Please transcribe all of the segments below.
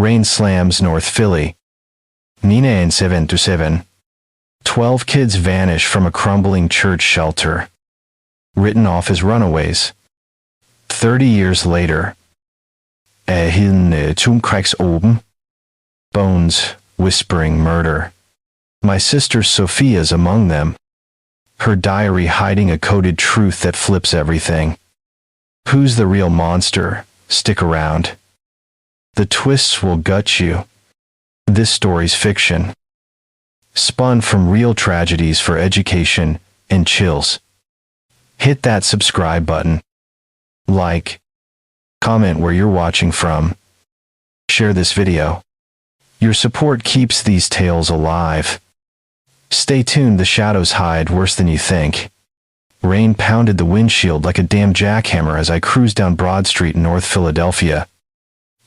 Rain slams North Philly. 9/7/7. 12 kids vanish from a crumbling church shelter. Written off as runaways. 30 years later. Hin cracks open. Bones, whispering murder. My sister Sophia's among them. Her diary hiding a coded truth that flips everything. Who's the real monster? Stick around. The twists will gut you. This story's fiction. Spun from real tragedies for education and chills. Hit that subscribe button. Like. Comment where you're watching from. Share this video. Your support keeps these tales alive. Stay tuned, the shadows hide worse than you think. Rain pounded the windshield like a damn jackhammer as I cruised down Broad Street in North Philadelphia.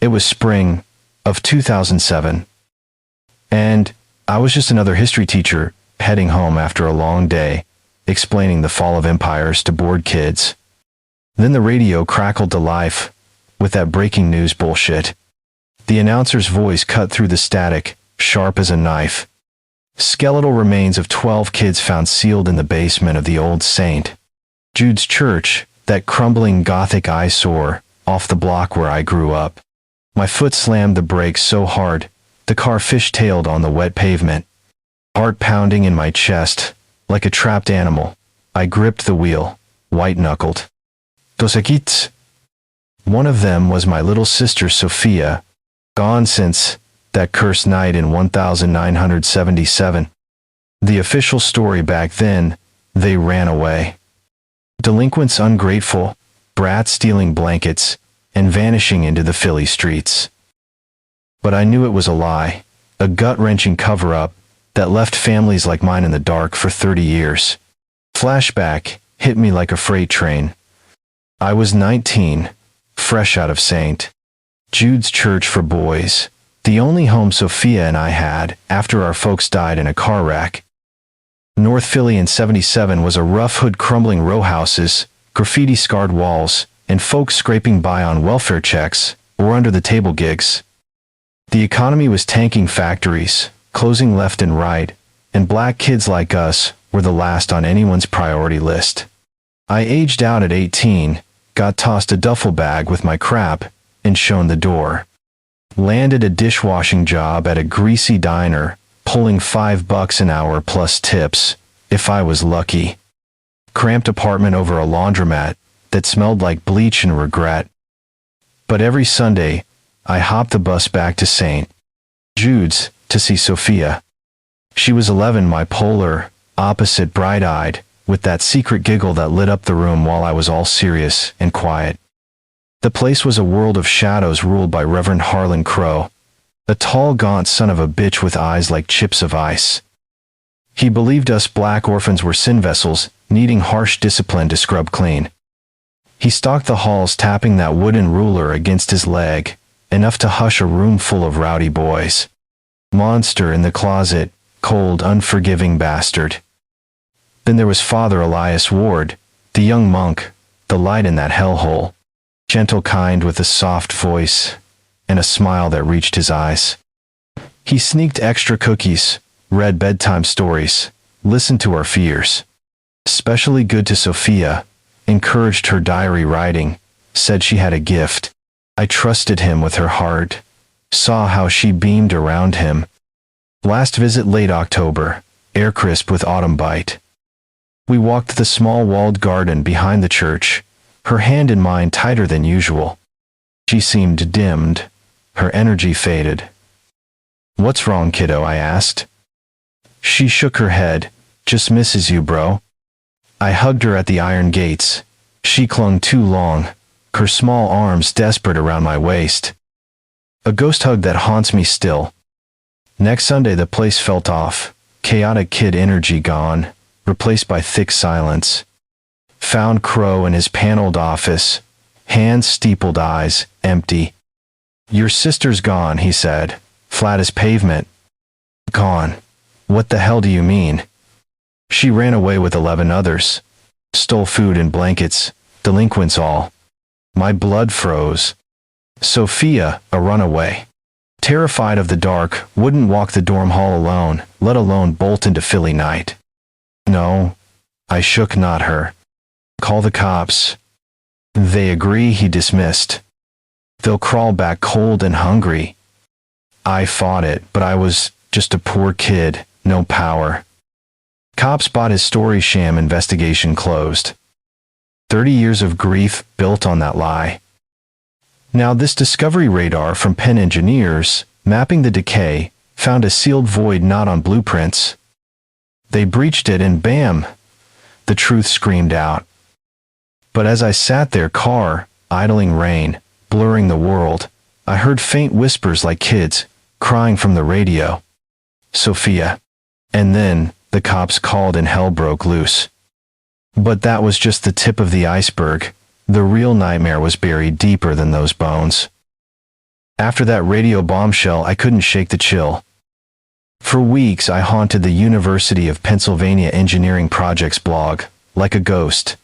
It was spring of 2007. And I was just another history teacher heading home after a long day, explaining the fall of empires to bored kids. Then the radio crackled to life with that breaking news bullshit. The announcer's voice cut through the static, sharp as a knife. Skeletal remains of 12 kids found sealed in the basement of the old St. Jude's Church, that crumbling Gothic eyesore off the block where I grew up. My foot slammed the brakes so hard, the car fish-tailed on the wet pavement. Heart pounding in my chest, like a trapped animal, I gripped the wheel, white-knuckled. Dos aquí. One of them was my little sister Sophia, gone since that cursed night in 1977. The official story back then, they ran away. Delinquents ungrateful, brats stealing blankets, and vanishing into the Philly streets. But I knew it was a lie, a gut-wrenching cover-up that left families like mine in the dark for 30 years. Flashback hit me like a freight train. I was 19, fresh out of St. Jude's Church for boys, the only home Sophia and I had after our folks died in a car wreck. North Philly in '77 was a rough hood, crumbling row houses, graffiti-scarred walls, and folks scraping by on welfare checks or under-the-table gigs. The economy was tanking, factories closing left and right, and black kids like us were the last on anyone's priority list. I aged out at 18, got tossed a duffel bag with my crap, and shown the door. Landed a dishwashing job at a greasy diner, pulling $5 an hour plus tips, if I was lucky. Cramped apartment over a laundromat that smelled like bleach and regret. But every Sunday, I hopped the bus back to St. Jude's to see Sophia. She was 11, my polar opposite, bright-eyed, with that secret giggle that lit up the room while I was all serious and quiet. The place was a world of shadows ruled by Reverend Harlan Crow, a tall, gaunt son of a bitch with eyes like chips of ice. He believed us black orphans were sin vessels, needing harsh discipline to scrub clean. He stalked the halls, tapping that wooden ruler against his leg, enough to hush a room full of rowdy boys. Monster in the closet, cold, unforgiving bastard. Then there was Father Elias Ward, the young monk, the light in that hellhole. Gentle, kind, with a soft voice and a smile that reached his eyes. He sneaked extra cookies, read bedtime stories, listened to our fears. Especially good to Sophia, encouraged her diary writing, said she had a gift. I trusted him with her heart, saw how she beamed around him. Last visit late October, air crisp with autumn bite. We walked the small walled garden behind the church, her hand in mine tighter than usual. She seemed dimmed, her energy faded. "What's wrong, kiddo?" I asked. She shook her head. "Just misses you, bro." I hugged her at the iron gates. She clung too long, her small arms desperate around my waist. A ghost hug that haunts me still. Next Sunday the place felt off, chaotic kid energy gone, replaced by thick silence. Found Crow in his paneled office, hands steepled, eyes empty. "Your sister's gone," he said, flat as pavement. "Gone? What the hell do you mean?" "She ran away with 11 others. Stole food and blankets, delinquents all." My blood froze. Sophia, a runaway. Terrified of the dark, wouldn't walk the dorm hall alone, let alone bolt into Philly night. No, I shook not her. Call the cops. They agree, he dismissed. They'll crawl back cold and hungry. I fought it, but I was just a poor kid, no power. Cops bought his story, sham investigation closed. 30 years of grief built on that lie. Now this discovery radar from Penn engineers, mapping the decay, found a sealed void not on blueprints. They breached it and bam! The truth screamed out. But as I sat there, car, idling rain, blurring the world, I heard faint whispers like kids, crying from the radio. Sophia. And then, the cops called and hell broke loose. But that was just the tip of the iceberg. The real nightmare was buried deeper than those bones. After that radio bombshell, I couldn't shake the chill. For weeks, I haunted the University of Pennsylvania Engineering Projects blog, like a ghost.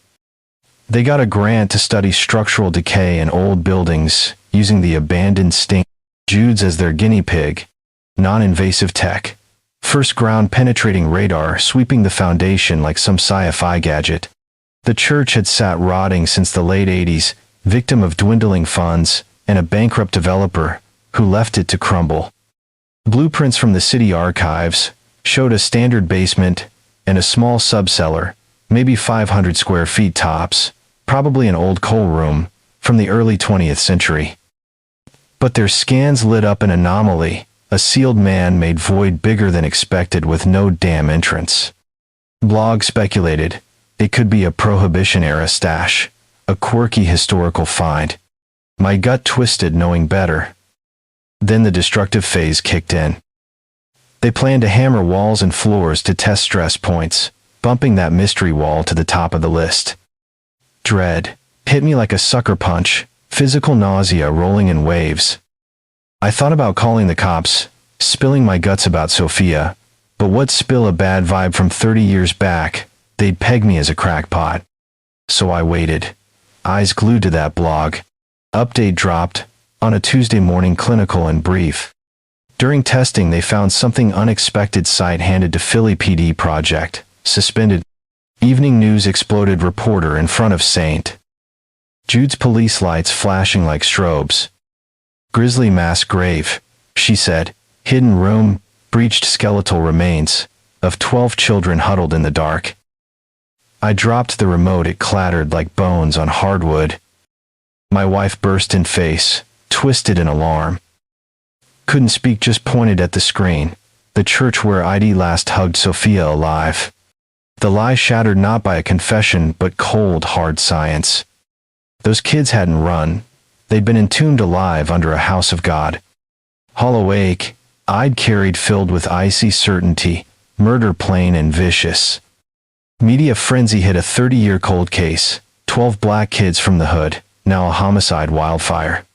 They got a grant to study structural decay in old buildings, using the abandoned stink Jude's as their guinea pig. Non-invasive tech. First ground-penetrating radar sweeping the foundation like some sci-fi gadget. The church had sat rotting since the late 80s, victim of dwindling funds and a bankrupt developer who left it to crumble. Blueprints from the city archives showed a standard basement and a small subcellar, maybe 500 square feet tops, probably an old coal room from the early 20th century. But their scans lit up an anomaly, a sealed man-made void bigger than expected with no damn entrance. Blog speculated it could be a Prohibition-era stash, a quirky historical find. My gut twisted knowing better. Then the destructive phase kicked in. They planned to hammer walls and floors to test stress points, bumping that mystery wall to the top of the list. Dread hit me like a sucker punch, physical nausea rolling in waves. I thought about calling the cops, spilling my guts about Sophia, but what spill a bad vibe from 30 years back? They'd peg me as a crackpot. So I waited, eyes glued to that blog. Update dropped, on a Tuesday morning, clinical and brief. During testing they found something unexpected, site handed to Philly PD project, suspended. Evening news exploded, reporter in front of St. Jude's, police lights flashing like strobes. Grisly mass grave, she said, hidden room, breached skeletal remains, of 12 children huddled in the dark. I dropped the remote, it clattered like bones on hardwood. My wife burst in face, twisted in alarm. Couldn't speak, just pointed at the screen, the church where I'd last hugged Sophia alive. The lie shattered not by a confession but cold, hard science. Those kids hadn't run. They'd been entombed alive under a house of God. Hollow ache, I'd carried filled with icy certainty, murder plain and vicious. Media frenzy hit a 30-year cold case, 12 black kids from the hood, now a homicide wildfire.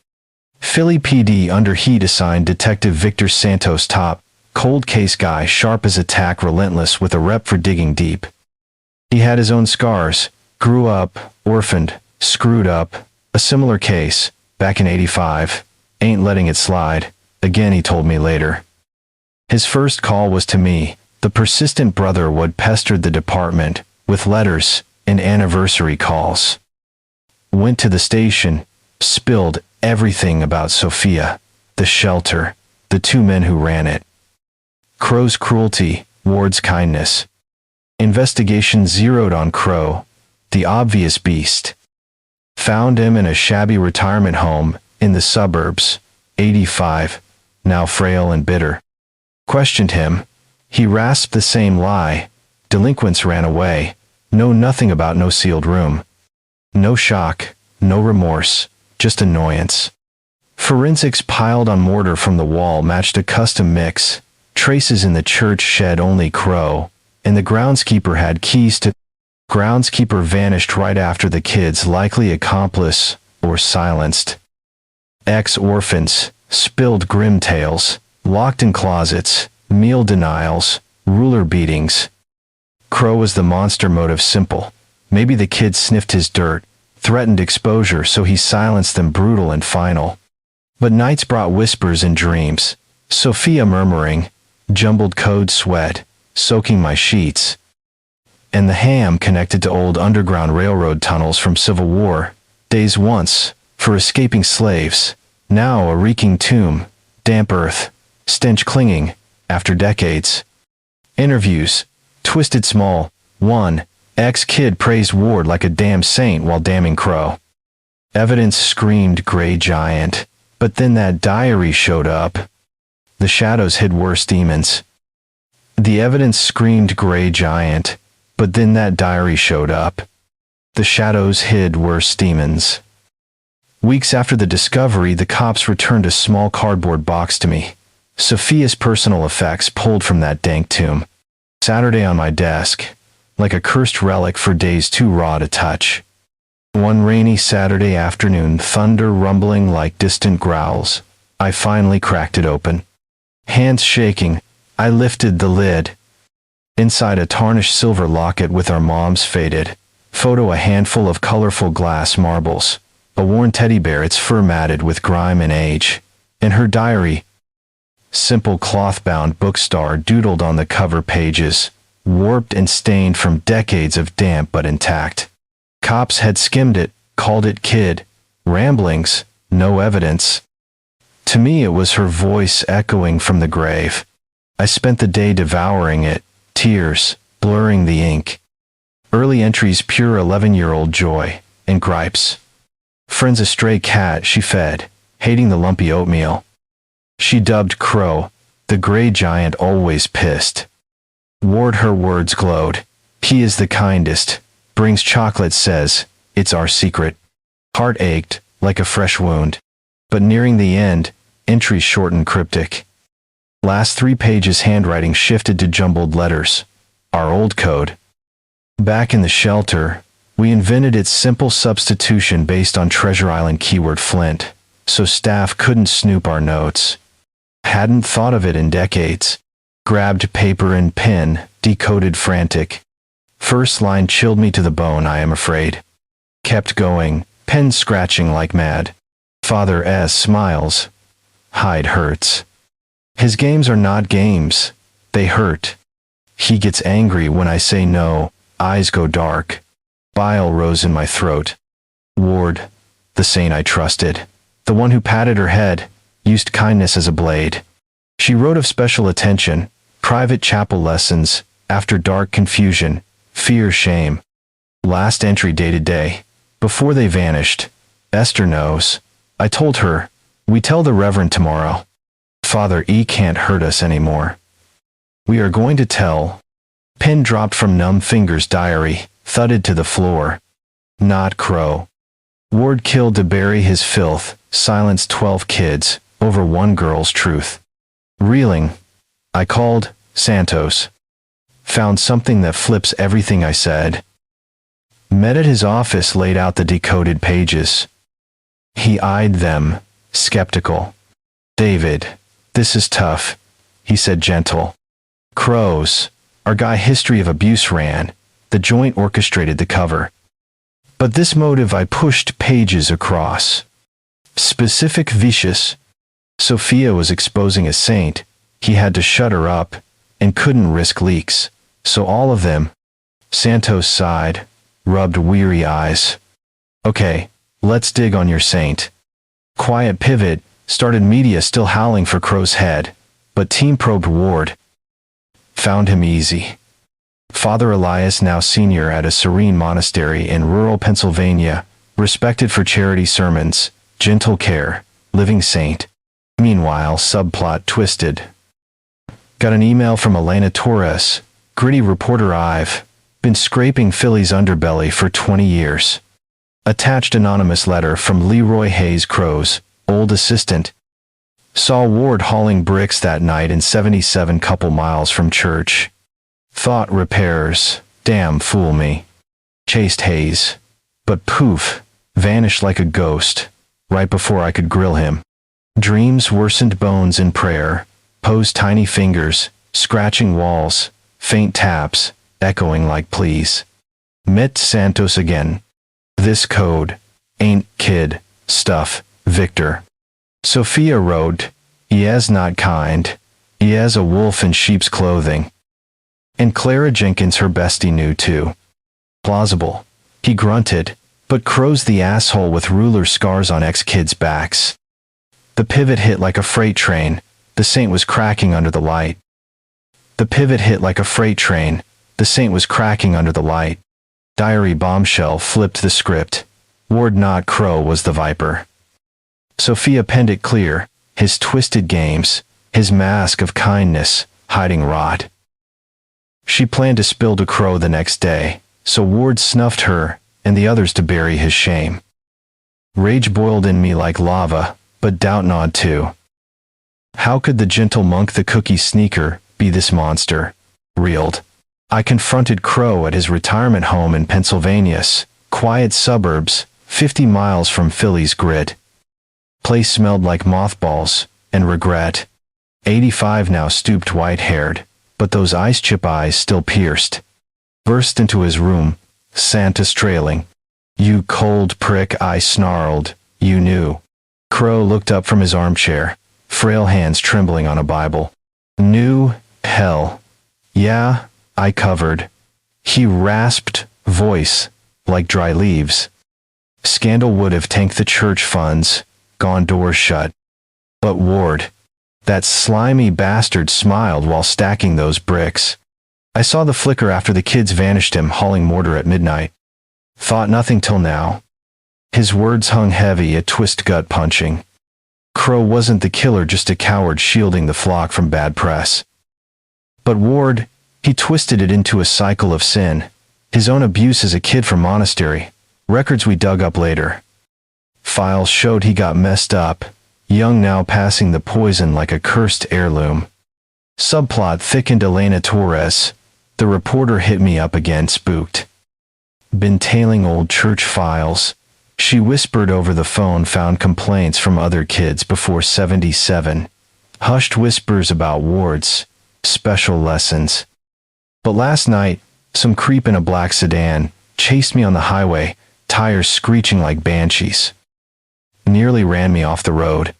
Philly PD under heat assigned Detective Victor Santos top, cold case guy, sharp as a tack, relentless with a rep for digging deep. He had his own scars, grew up, orphaned, screwed up, a similar case, back in '85, ain't letting it slide, again, he told me later. His first call was to me, the persistent brother who'd pestered the department, with letters and anniversary calls. Went to the station, spilled everything about Sophia, the shelter, the 2 men who ran it. Crow's cruelty, Ward's kindness. Investigation zeroed on Crow, the obvious beast. Found him in a shabby retirement home in the suburbs, 85, now frail and bitter. Questioned him. He rasped the same lie. Delinquents ran away. Know nothing about no sealed room. No shock, no remorse, just annoyance. Forensics piled on mortar from the wall matched a custom mix. Traces in the church shed only Crow, and the groundskeeper had keys to. Groundskeeper vanished right after the kids, likely accomplice, or silenced. Ex-orphans, spilled grim tales, locked in closets, meal denials, ruler beatings. Crow was the monster, motive simple. Maybe the kids sniffed his dirt, threatened exposure, so he silenced them, brutal and final. But nights brought whispers and dreams. Sophia murmuring, jumbled code sweat, soaking my sheets. And the ham connected to old underground railroad tunnels from Civil War, days once, for escaping slaves, now a reeking tomb, damp earth, stench clinging, after decades. Interviews, twisted small, 1, ex-kid praised Ward like a damn saint while damning Crow. Evidence screamed gray giant, but then that diary showed up. The shadows hid worse demons. The evidence screamed gray giant, but then that diary showed up. The shadows hid worse demons. Weeks after the discovery, the cops returned a small cardboard box to me. Sophia's personal effects pulled from that dank tomb. Saturday on my desk, like a cursed relic for days too raw to touch. One rainy Saturday afternoon, thunder rumbling like distant growls, I finally cracked it open. Hands shaking, I lifted the lid. Inside a tarnished silver locket with our mom's faded photo, a handful of colorful glass marbles, a worn teddy bear, its fur matted with grime and age, and her diary. Simple cloth-bound bookstar doodled on the cover pages, warped and stained from decades of damp but intact. Cops had skimmed it, called it kid, ramblings, no evidence. To me it was her voice echoing from the grave. I spent the day devouring it, tears, blurring the ink. Early entries, pure 11-year-old joy, and gripes. Friends, a stray cat she fed, hating the lumpy oatmeal. She dubbed Crow, the gray giant always pissed. Ward, her words glowed. He is the kindest, brings chocolate, says, it's our secret. Heart ached, like a fresh wound. But nearing the end, entries short and cryptic. Last 3 pages, handwriting shifted to jumbled letters. Our old code. Back in the shelter, we invented its simple substitution based on Treasure Island keyword Flint, so staff couldn't snoop our notes. Hadn't thought of it in decades. Grabbed paper and pen, decoded frantic. First line chilled me to the bone, I am afraid. Kept going, pen scratching like mad. Father S smiles. Hide hurts. His games are not games. They hurt. He gets angry when I say no, eyes go dark. Bile rose in my throat. Ward, the saint I trusted, the one who patted her head, used kindness as a blade. She wrote of special attention, private chapel lessons, after dark confusion, fear, shame. Last entry dated day, before they vanished. Esther knows. I told her, we tell the Reverend tomorrow. Father E can't hurt us anymore. We are going to tell. Pen dropped from numb fingers, diary, thudded to the floor. Not Crow. Ward killed to bury his filth, silenced 12 kids, over one girl's truth. Reeling, I called Santos. Found something that flips everything I said. Met at his office, laid out the decoded pages. He eyed them, skeptical. David, this is tough, he said, gentle. Crows, our guy history of abuse ran, the joint orchestrated the cover. But this motive I pushed pages across. Specific, vicious. Sophia was exposing a saint. He had to shut her up, and couldn't risk leaks. So all of them. Santos sighed, rubbed weary eyes. Okay, let's dig on your saint. Quiet pivot, started media still howling for Crow's head, but team probed Ward. Found him easy. Father Elias, now senior at a serene monastery in rural Pennsylvania, respected for charity sermons, gentle care, living saint. Meanwhile, subplot twisted. Got an email from Elena Torres, gritty reporter. I've been scraping Philly's underbelly for 20 years. Attached anonymous letter from Leroy Hayes, Crow's old assistant. Saw Ward hauling bricks that night in 77, couple miles from church. Thought repairs, damn fool me. Chased Hayes. But poof, vanished like a ghost, right before I could grill him. Dreams worsened, bones in prayer, posed tiny fingers, scratching walls, faint taps, echoing like pleas. Met Santos again. This code ain't kid stuff, Victor. Sophia wrote, "He is not kind. He is a wolf in sheep's clothing." And Clara Jenkins, her bestie, knew too. Plausible. He grunted, but Crow's the asshole with ruler scars on ex-kids' backs. The pivot hit like a freight train. The saint was cracking under the light. The pivot hit like a freight train. The saint was cracking under the light. Diary bombshell flipped the script. Ward, not Crow, was the viper. Sophia penned it clear. His twisted games, his mask of kindness, hiding rot. She planned to spill to Crow the next day, so Ward snuffed her and the others to bury his shame. Rage boiled in me like lava, but doubt gnawed too. How could the gentle monk, the cookie sneaker, be this monster? Reeled. I confronted Crow at his retirement home in Pennsylvania's quiet suburbs, 50 miles from Philly's grit. Place smelled like mothballs and regret. 85 now, stooped, white-haired, but those ice chip eyes still pierced. Burst into his room, Santa's trailing. "You cold prick," I snarled. "You knew." Crow looked up from his armchair, frail hands trembling on a Bible. "Knew? Hell. Yeah," I covered. He rasped, voice like dry leaves. "Scandal would have tanked the church funds, gone doors shut." But Ward, that slimy bastard, smiled while stacking those bricks. I saw the flicker after the kids vanished, him hauling mortar at midnight. Thought nothing till now. His words hung heavy, a twist gut punching. Crow wasn't the killer, just a coward shielding the flock from bad press. But Ward, he twisted it into a cycle of sin. His own abuse as a kid from monastery. Records we dug up later. Files showed he got messed up, young now, passing the poison like a cursed heirloom. Subplot thickened. Elena Torres, the reporter, hit me up again, spooked. Been tailing old church files. She whispered over the phone, found complaints from other kids before 77. Hushed whispers about Ward's special lessons. But last night, some creep in a black sedan chased me on the highway, tires screeching like banshees. Nearly ran me off the road.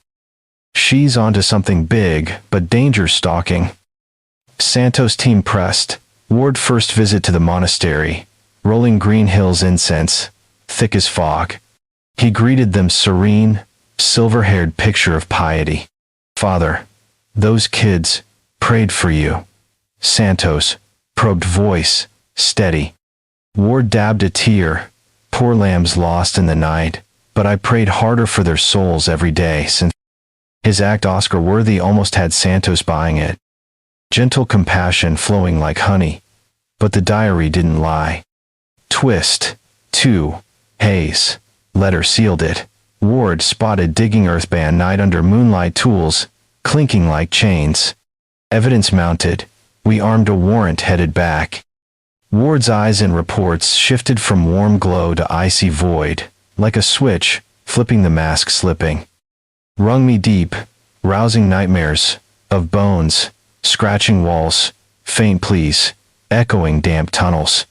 She's onto something big, but danger stalking. Santos team pressed. Ward first visit to the monastery. Rolling green hills, incense, thick as fog. He greeted them, serene, silver-haired picture of piety. "Father, those kids prayed for you." Santos, probed voice, steady. Ward dabbed a tear. "Poor lambs lost in the night, but I prayed harder for their souls every day since." His act Oscar-worthy, almost had Santos buying it. Gentle compassion flowing like honey. But the diary didn't lie. Twist. 2. Hayes. Letter sealed it. Ward spotted digging earthband night under moonlight, tools clinking like chains. Evidence mounted. We armed a warrant, headed back. Ward's eyes in reports shifted from warm glow to icy void, like a switch, flipping, the mask slipping. Wrung me deep, rousing nightmares of bones, scratching walls, faint pleas, echoing damp tunnels.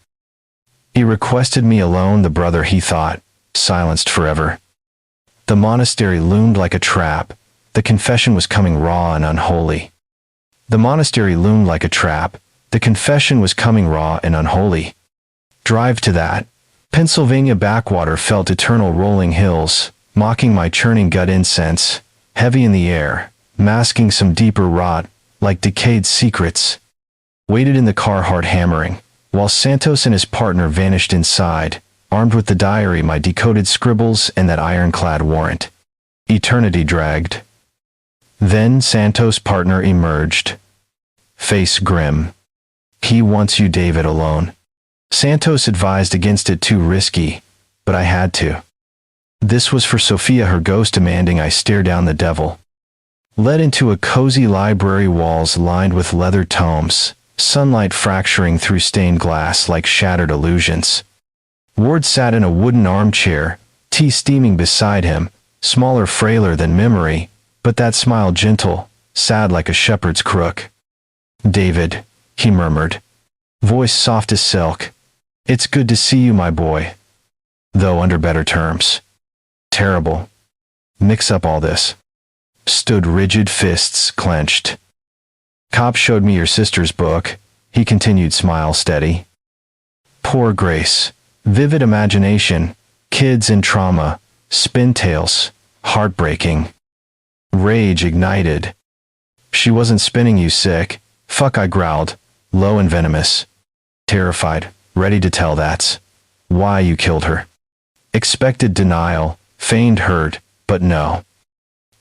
He requested me alone, the brother he thought, silenced forever. The monastery loomed like a trap. The confession was coming raw and unholy. The monastery loomed like a trap. The confession was coming raw and unholy. Drive to that Pennsylvania backwater felt eternal, rolling hills, mocking my churning gut, incense, heavy in the air, masking some deeper rot, like decayed secrets. Waited in the car, heart hammering, while Santos and his partner vanished inside, armed with the diary, my decoded scribbles, and that ironclad warrant. Eternity dragged. Then Santos' partner emerged. Face grim. "He wants you, David, alone." Santos advised against it, too risky, but I had to. This was for Sophia, her ghost demanding I stare down the devil. Led into a cozy library, walls lined with leather tomes, sunlight fracturing through stained glass like shattered illusions. Ward sat in a wooden armchair, tea steaming beside him, smaller, frailer than memory, but that smile gentle, sad like a shepherd's crook. "David," he murmured, voice soft as silk. "It's good to see you, my boy. Though under better terms. Terrible. Mix up all this." stood rigid, fists clenched. Cop showed me your sister's book, he continued, smile steady. Poor Grace. Vivid imagination, kids in trauma, spin tales, heartbreaking. Rage ignited. She wasn't spinning you sick. Fuck, I growled, low and venomous. Terrified, ready to tell that's why you killed her. Expected denial, feigned hurt, but no.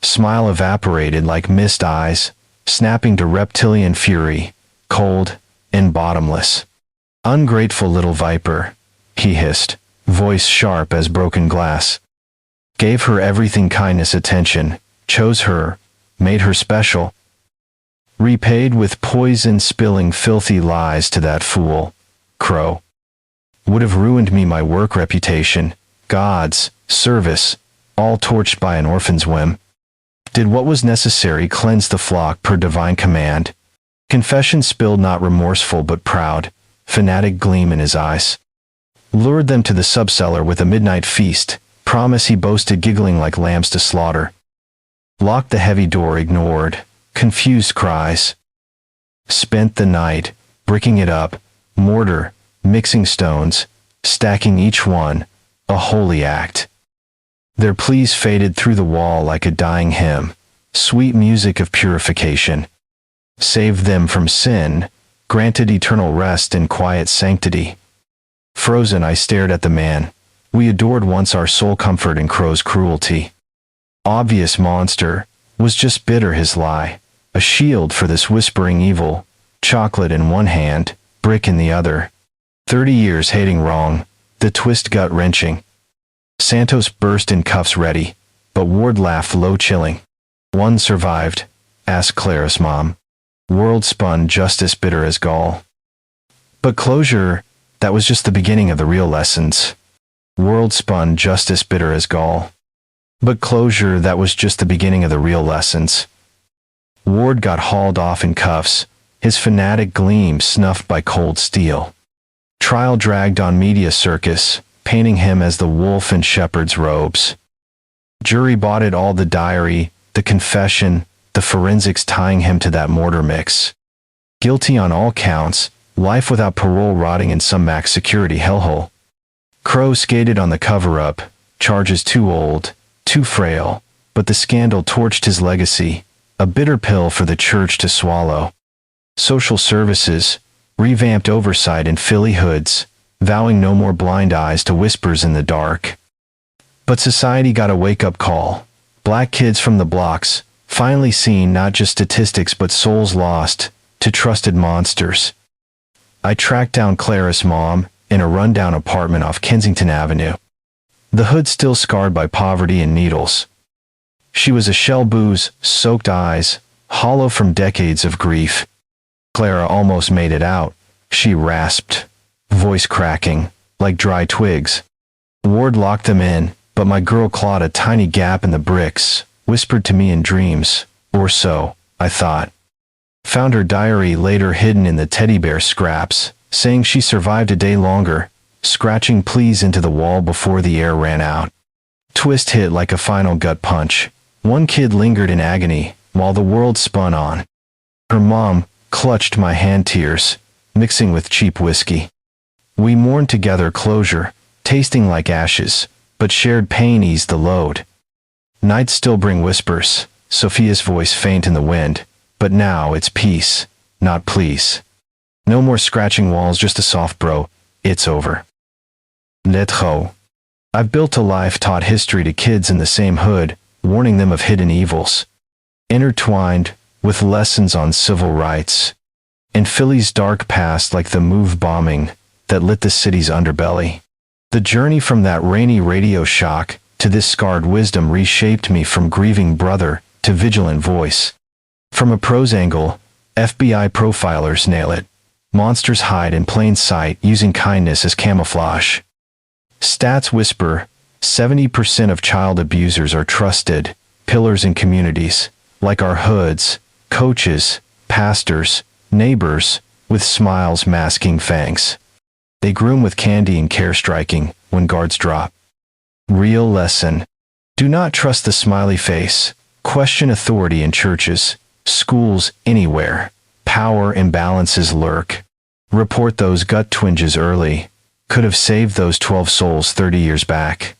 Smile evaporated like mist eyes, snapping to reptilian fury, cold and bottomless. Ungrateful little viper, he hissed, voice sharp as broken glass. Gave her everything, kindness, attention, chose her, made her special. Repaid with poison, spilling filthy lies to that fool, crow. Would have ruined me, my work, reputation, God's service, all torched by an orphan's whim. Did what was necessary, cleanse the flock per divine command. Confession spilled, not remorseful but proud, fanatic gleam in his eyes. Lured them to the subcellar with a midnight feast, promise he boasted, giggling like lambs to slaughter. Locked the heavy door, ignored, confused cries. Spent the night, bricking it up, mortar, mixing stones, stacking each one, a holy act. Their pleas faded through the wall like a dying hymn, sweet music of purification. Saved them from sin, granted eternal rest in quiet sanctity. Frozen, I stared at the man we adored once, our sole comfort in crow's cruelty. Obvious monster, was just bitter his lie, a shield for this whispering evil, chocolate in one hand, brick in the other. 30 years hating wrong, the twist gut-wrenching. Santos burst in cuffs ready, but Ward laughed low, chilling. One survived, asked Clara's mom. World spun, justice bitter as gall. But closure, that was just the beginning of the real lessons. World spun, justice bitter as gall. But closure, that was just the beginning of the real lessons. Ward got hauled off in cuffs, his fanatic gleam snuffed by cold steel. Trial dragged on, media circus, painting him as the wolf in shepherd's robes. Jury bought it all, the diary, the confession, the forensics tying him to that mortar mix. Guilty on all counts, life without parole, rotting in some max security hellhole. Crow skated on the cover-up, charges too old, too frail, but the scandal torched his legacy, a bitter pill for the church to swallow. Social services, revamped oversight in Philly hoods, vowing no more blind eyes to whispers in the dark. But society got a wake-up call. Black kids from the blocks, finally seen, not just statistics but souls lost to trusted monsters. I tracked down Clara's mom in a rundown apartment off Kensington Avenue. The hood still scarred by poverty and needles. She was a shell, booze, soaked eyes, hollow from decades of grief. Clara almost made it out, she rasped, voice cracking, like dry twigs. Ward locked them in, but my girl clawed a tiny gap in the bricks, whispered to me in dreams, or so, I thought. Found her diary later hidden in the teddy bear scraps, saying she survived a day longer, scratching pleas into the wall before the air ran out. Twist hit like a final gut punch. One kid lingered in agony, while the world spun on. Her mom clutched my hand, tears mixing with cheap whiskey. We mourned together, closure, tasting like ashes, but shared pain eased the load. Nights still bring whispers, Sophia's voice faint in the wind, but now it's peace, not please. No more scratching walls, just a soft bro, it's over. Let's I've built a life, taught history to kids in the same hood, warning them of hidden evils. Intertwined with lessons on civil rights. In Philly's dark past, like the MOVE bombing that lit the city's underbelly. The journey from that rainy radio shock to this scarred wisdom reshaped me, from grieving brother to vigilant voice. From a prose angle, FBI profilers nail it. Monsters hide in plain sight, using kindness as camouflage. Stats whisper, 70% of child abusers are trusted pillars in communities, like our hoods, coaches, pastors, neighbors, with smiles masking fangs. They groom with candy and care, striking when guards drop. Real lesson. Do not trust the smiley face, Question authority in churches, schools, anywhere. Power imbalances lurk. Report those gut twinges early. Could have saved those 12 souls 30 years back.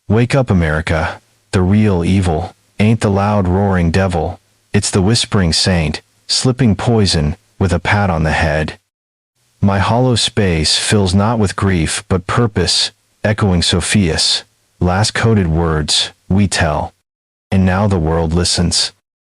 Wake up, America. The real evil ain't the loud roaring devil. It's the whispering saint, slipping poison with a pat on the head. My hollow space fills not with grief but purpose, echoing Sophia's last coded words, we tell. And now the world listens.